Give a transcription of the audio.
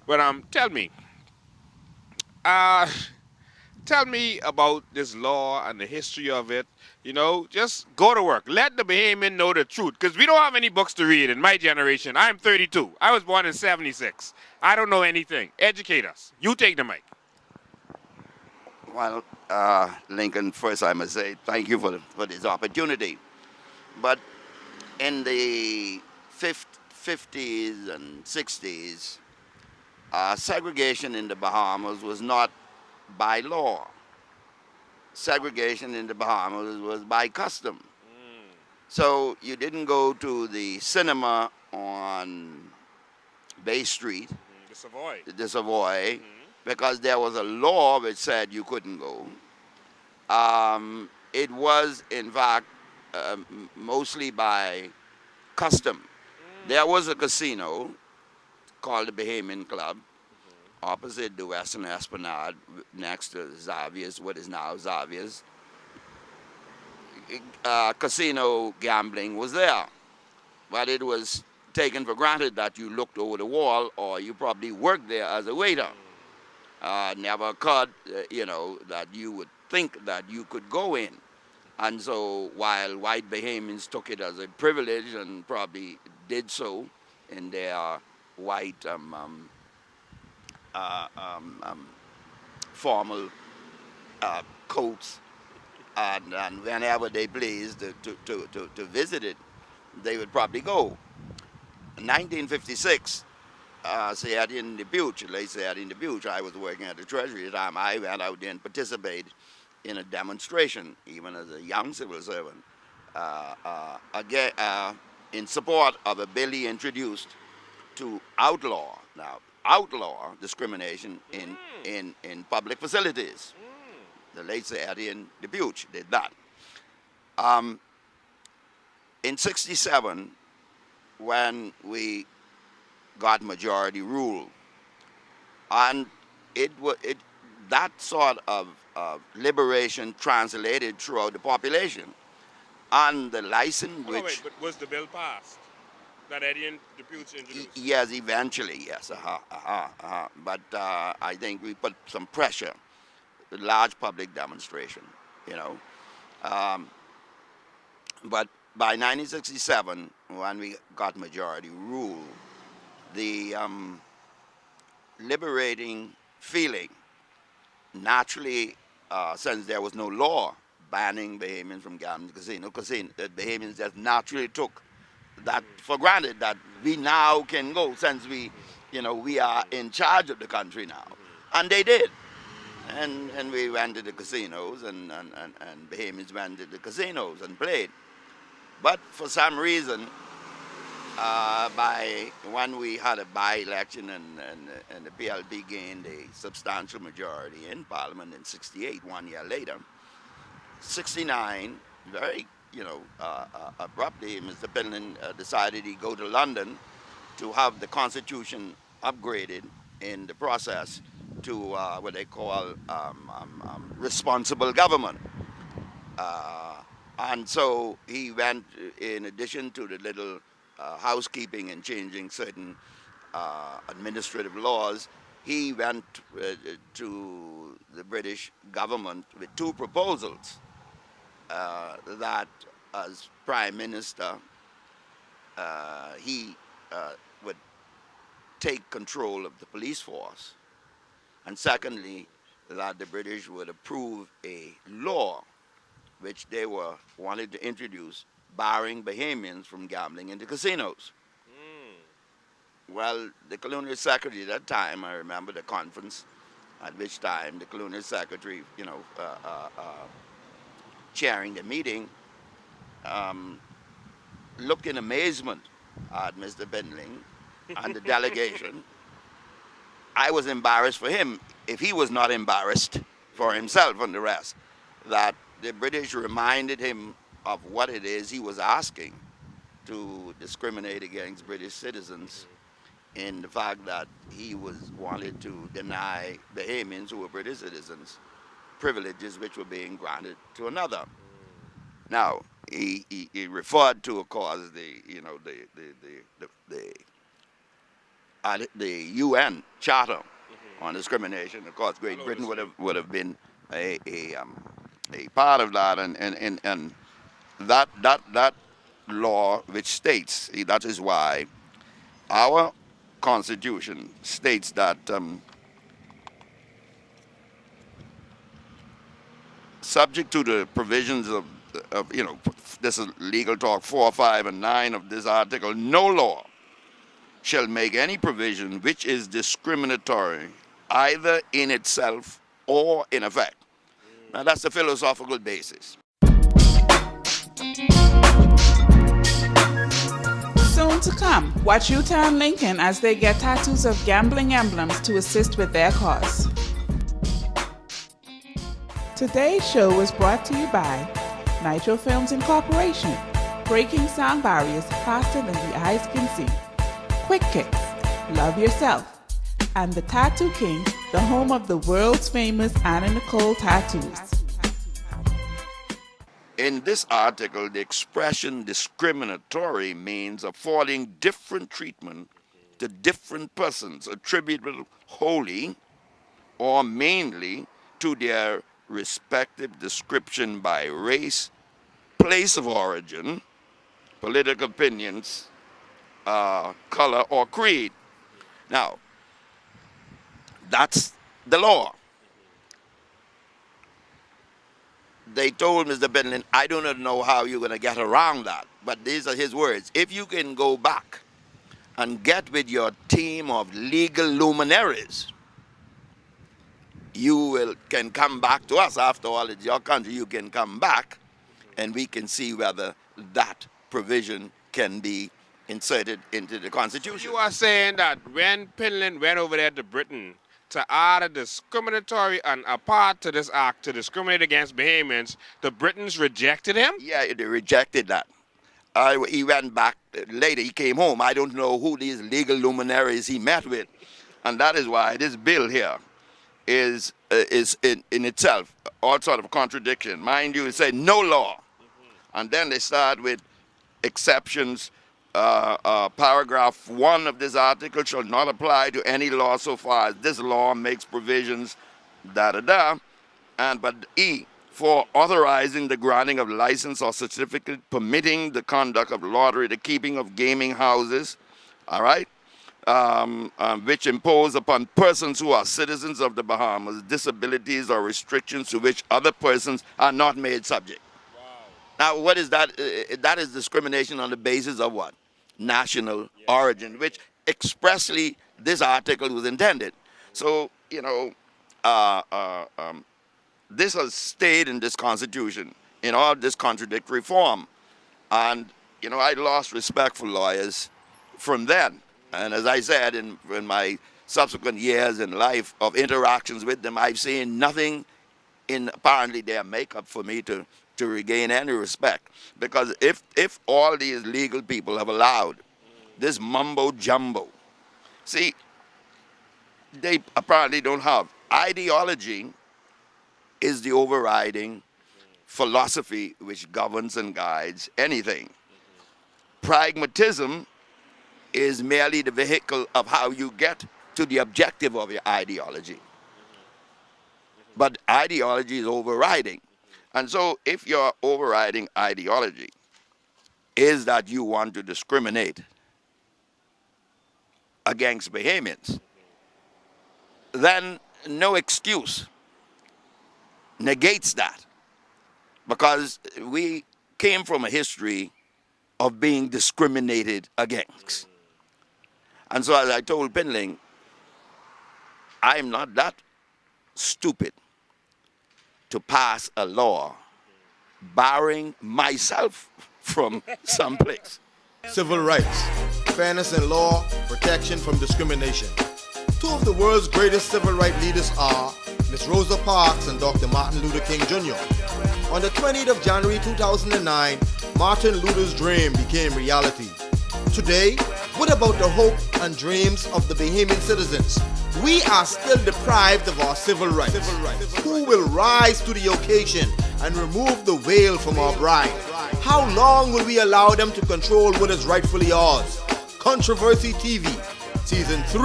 But uh, tell me about this law and the history of it. Just go to work. Let the Bahamian know the truth, because we don't have any books to read in my generation. I'm 32. I was born in '76. I don't know anything. Educate us. You take the mic. Well, Lincoln, first I must say thank you for this opportunity. But in the 50s and 60s, segregation in the Bahamas was not by law. Segregation in the Bahamas was by custom. So you didn't go to the cinema on Bay Street, The Savoy. the Savoy, because there was a law which said you couldn't go. It was, in fact, mostly by custom. There was a casino called the Bahamian Club opposite the Western Esplanade next to Xavier's, what is now Xavier's. Casino gambling was there, but it was taken for granted that you looked over the wall or you probably worked there as a waiter. Never occurred, that you would think that you could go in. And so while white Bahamians took it as a privilege and probably did so in their white uh, um, um, formal coats, and whenever they pleased to visit it, they would probably go. In 1956, said in Dubuque, they said in Dubuque, I was working at the Treasury at the time. I went out there and participated in a demonstration, even as a young civil servant, again, in support of a bill he introduced to outlaw discrimination in public facilities. The late said in Dubuque did that. Um, in 67, when we got majority rule, and it that sort of liberation translated throughout the population, and the license Hold on, wait. which But was the bill passed that Eddie and Deputes introduced? yes, eventually, yes, but I think we put some pressure, a large public demonstration, you know. Um, but by 1967, when we got majority rule, the liberating feeling naturally, since there was no law banning Bahamians from gambling casino, that Bahamians just naturally took that for granted that we now can go since we are in charge of the country now, and they did, and we went to the casinos and Bahamians went to the casinos and played, but for some reason, by when we had a by-election and the PLP gained a substantial majority in Parliament in '68, 1 year later, '69, very abruptly, Mr. Penlin decided he'd go to London to have the Constitution upgraded in the process to what they call responsible government. Uh, and so he went, in addition to the little housekeeping and changing certain administrative laws, he went to the British government with two proposals that, as Prime Minister, he would take control of the police force, and secondly, that the British would approve a law which they were wanted to introduce, barring Bahamians from gambling in the casinos. Well, the colonial secretary at that time, I remember the conference at which time the colonial secretary, chairing the meeting, um, looked in amazement at Mr. Bendling and the delegation. I was embarrassed for him if he was not embarrassed for himself and the rest, that the British reminded him of what it is he was asking, to discriminate against British citizens, in the fact that he was wanted to deny Bahamians who were British citizens privileges which were being granted to another. Now, he referred to, of course, the the UN Charter on discrimination. Of course, I Great know Britain this thing. would have been a part of that, and that law which states that is why our Constitution states that subject to the provisions of this is legal talk 4, 5, and 9 of this article, no law shall make any provision which is discriminatory either in itself or in effect. Now that's the philosophical basis. Soon to come, watch U-Town Lincoln as they get tattoos of gambling emblems to assist with their cause. Today's show was brought to you by Nitro Films Incorporation, breaking sound barriers faster than the eyes can see. Quick Kicks, Love Yourself, and the Tattoo King, the home of the world's famous Anna Nicole tattoos. In this article, the expression discriminatory means affording different treatment to different persons attributable wholly or mainly to their respective description by race, place of origin, political opinions, color, or creed. Now, that's the law. They told Mr. Bentley, I do not know how you're going to get around that, but these are his words. If you can go back and get with your team of legal luminaries, you can come back to us. After all, it's your country. You can come back, and we can see whether that provision can be inserted into the Constitution. You are saying that when Finland went over there to Britain to add a discriminatory and a part to this act to discriminate against Bahamians, the Britons rejected him? Yeah, they rejected that. He went back later. He came home. I don't know who these legal luminaries he met with, and that is why this bill here is in itself all sort of contradiction. Mind you, it said no law, and then they start with exceptions. Paragraph 1 of this article shall not apply to any law so far as this law makes provisions, but E, for authorizing the granting of license or certificate permitting the conduct of lottery, the keeping of gaming houses, all right, which impose upon persons who are citizens of the Bahamas disabilities or restrictions to which other persons are not made subject. Now, what is that? That is discrimination on the basis of what? National origin, which expressly this article was intended. So, this has stayed in this Constitution in all this contradictory form. And, I lost respect for lawyers from then. And as I said, in my subsequent years in life of interactions with them, I've seen nothing in apparently their makeup for me to regain any respect. Because if all these legal people have allowed this mumbo jumbo, see, they apparently don't have. Ideology is the overriding philosophy which governs and guides anything. Pragmatism is merely the vehicle of how you get to the objective of your ideology. But ideology is overriding. And so if your overriding ideology is that you want to discriminate against Bahamians, then no excuse negates that, because we came from a history of being discriminated against. And so as I told Pinling, I'm not that stupid to pass a law barring myself from someplace. Civil rights, fairness in law, protection from discrimination. Two of the world's greatest civil rights leaders are Ms. Rosa Parks and Dr. Martin Luther King Jr. On the 20th of January 2009, Martin Luther's dream became reality. Today, what about the hope and dreams of the Bahamian citizens? We are still deprived of our civil rights. Who will rise to the occasion and remove the veil from our bride? How long will we allow them to control what is rightfully ours? Controversy TV, Season 3.